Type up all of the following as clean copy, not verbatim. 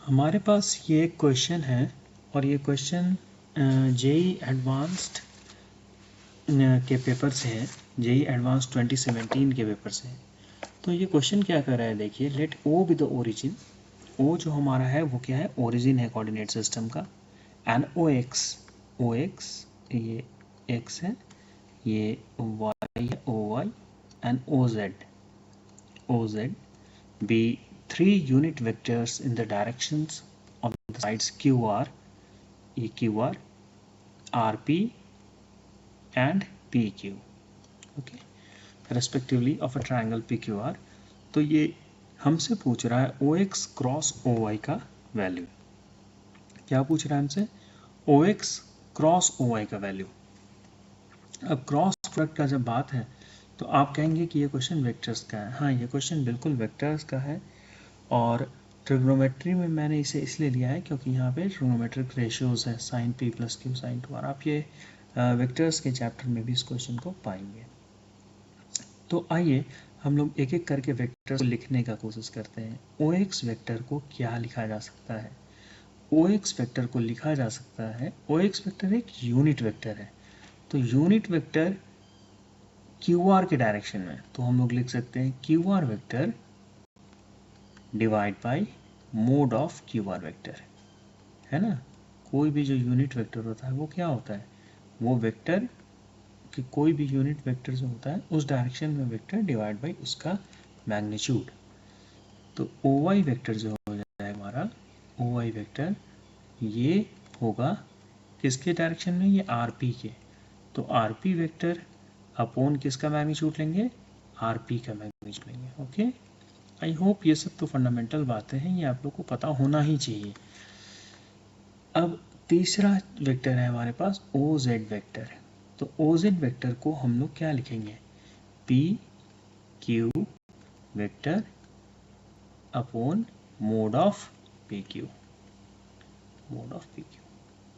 हमारे पास ये एक क्वेश्चन है और ये क्वेश्चन जेई एडवांस्ड के पेपर से है, जेई एडवांस 2017 के पेपर से है। तो ये क्वेश्चन क्या कर रहा है, देखिए, let O be the origin. O जो हमारा है वो क्या है, ओरिजिन है कोऑर्डिनेट सिस्टम का। एंड ओ एक्स ये एक्स है, ये वाई है O Y, and O Z be 3 unit vectors in the directions of the sides Q R, ये Q R, R P and P Q, okay, respectively of a triangle P Q R. तो ये हमसे पूछ रहा है ओ x cross O Y का value. क्या पूछ रहा है हमसे, ओ एक्स क्रॉस ओ वाई का वैल्यू। अब क्रॉस प्रोडक्ट का जब बात है तो आप कहेंगे कि ये क्वेश्चन वेक्टर्स का है। हाँ, ये क्वेश्चन बिल्कुल वेक्टर्स का है, और ट्रिग्नोमेट्री में मैंने इसे इसलिए लिया है क्योंकि यहाँ पे ट्रिग्नोमेट्रिक रेशियोज है, sine P plus Q sine two R. आप ये वेक्टर्स के चैप्टर में भी इस क्वेश्चन को पाएंगे। तो आइए हम लोग एक एक करके वेक्टर को लिखने का कोशिश करते हैं। ओ एक्स वेक्टर को क्या लिखा जा सकता है, ओ एक्स वेक्टर को लिखा जा सकता है, ओ एक्स वेक्टर एक यूनिट वेक्टर है। तो यूनिट वेक्टर क्यू आर के डायरेक्शन में, तो हम लोग लिख सकते हैं Q are vector divide by mode of Q are vector, है ना। कोई भी जो यूनिट वेक्टर होता है वो क्या होता है, वो वेक्टर कि कोई भी यूनिट वेक्टर जो होता है उस डायरेक्शन में वेक्टर डिवाइड बाई उसका मैग्नीट्यूड। तो ओ वाई वेक्टर जो हो जाए हमारा, ओ वाई वेक्टर ये होगा किसके डायरेक्शन में, ये आर पी के। तो आर पी वेक्टर अपॉन किसका मैग्नीट्यूड लेंगे, आर पी का मैग्नीट्यूड लेंगे। ओके, आई होप ये सब तो फंडामेंटल बातें हैं, ये आप लोग को पता होना ही चाहिए। अब तीसरा वेक्टर है हमारे पास ओ जेड वेक्टर। तो ओ जेड वेक्टर को हम लोग क्या लिखेंगे, P Q vector upon mode of P Q, mode of P Q.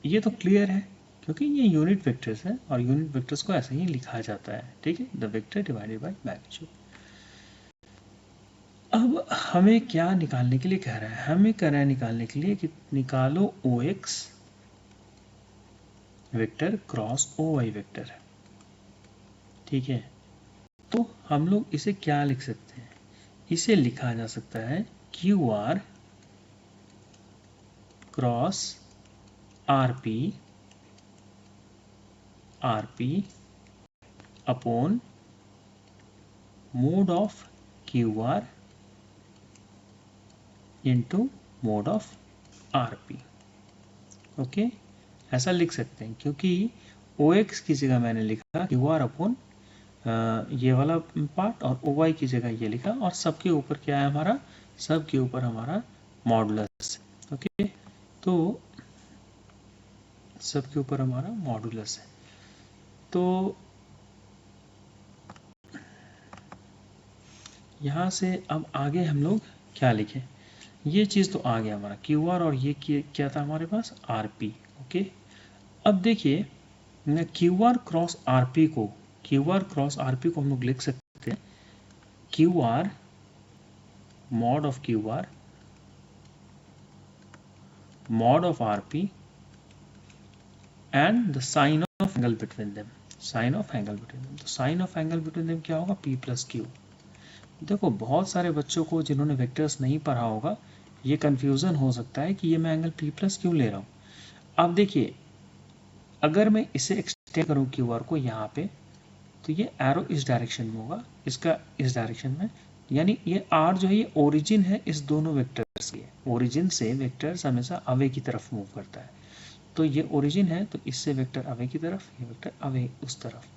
ये तो क्लियर है क्योंकि ये यूनिट वेक्टर्स है और यूनिट वेक्टर्स को ऐसे ही लिखा जाता है, ठीक है, the vector divided by magnitude. अब हमें क्या निकालने के लिए कह रहा है, हमें कह रहा है निकालने के लिए कि निकालो O X vector cross O Y vector, ठीक है। तो हम लोग इसे क्या लिख सकते हैं, इसे लिखा जा सकता है Q R cross R P upon mode of Q are into mode of R P. Okay, ऐसा लिख सकते हैं क्योंकि ओ एक्स की जगह मैंने लिखा क्यू आर अपॉन ये वाला पार्ट, और ओ वाई की जगह ये लिखा, और सबके ऊपर क्या है हमारा, सबके ऊपर हमारा मॉडुलस। ओके, तो सबके ऊपर हमारा मॉडुलस है। तो यहाँ से अब आगे हम लोग क्या लिखें, ये चीज़ तो आ गया हमारा क्यू आर, और ये क्या था हमारे पास, आर पी। ओके, अब देखिए Q R cross R P को, Q R cross R P को हम लोग लिख सकते हैं Q R mod of Q R mod of R P and the sine of angle between them, sine of angle between them. तो sine of angle between them क्या होगा, P plus Q. देखो बहुत सारे बच्चों को जिन्होंने वेक्टर्स नहीं पढ़ा होगा ये कन्फ्यूज़न हो सकता है कि ये मैं एंगल पी प्लस क्यू ले रहा हूँ। अब देखिए अगर मैं इसे एक्सटेंड करूँ क्यू आर को यहाँ पे, तो ये एरो इस डायरेक्शन में होगा, इसका इस डायरेक्शन में, यानी ये आर जो है ये ओरिजिन है इस दोनों वेक्टर्स के, ओरिजिन से वेक्टर्स हमेशा अवे की तरफ मूव करता है। तो ये ओरिजिन है तो इससे वेक्टर अवे की तरफ, ये वेक्टर अवे उस तरफ।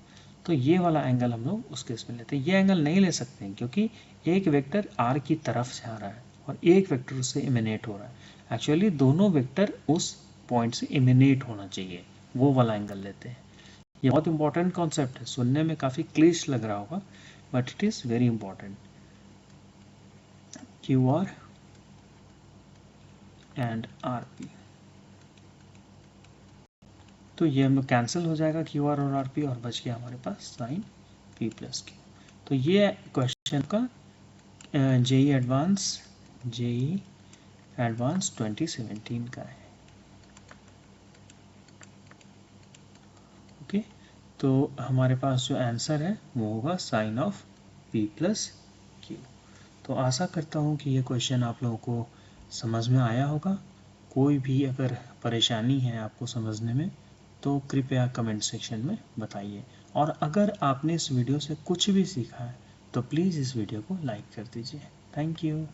तो ये वाला एंगल हम लोग उस केस में लेते हैं। ये एंगल नहीं ले सकते हैं क्योंकि एक वेक्टर आर की तरफ से आ रहा है और एक वेक्टर उससे इमिनेट हो रहा है। एक्चुअली दोनों वेक्टर उस पॉइंट से इमिनेट होना चाहिए, वो वाला एंगल लेते हैं। ये बहुत इंपॉर्टेंट कॉन्सेप्ट है, सुनने में काफ़ी क्लिष्ट लग रहा होगा but it is very important. Q R and R P, तो ये हम लोग कैंसिल हो जाएगा क्यू आर और आर पी, और बच गया हमारे पास साइन पी प्लस क्यू। तो ये क्वेश्चन का जेई एडवांस 2017 का है। ओके, तो हमारे पास जो आंसर है वो होगा sine of P plus Q। तो आशा करता हूँ कि ये क्वेश्चन आप लोगों को समझ में आया होगा। कोई भी अगर परेशानी है आपको समझने में तो कृपया कमेंट सेक्शन में बताइए, और अगर आपने इस वीडियो से कुछ भी सीखा है तो प्लीज़ इस वीडियो को लाइक कर दीजिए। Thank you.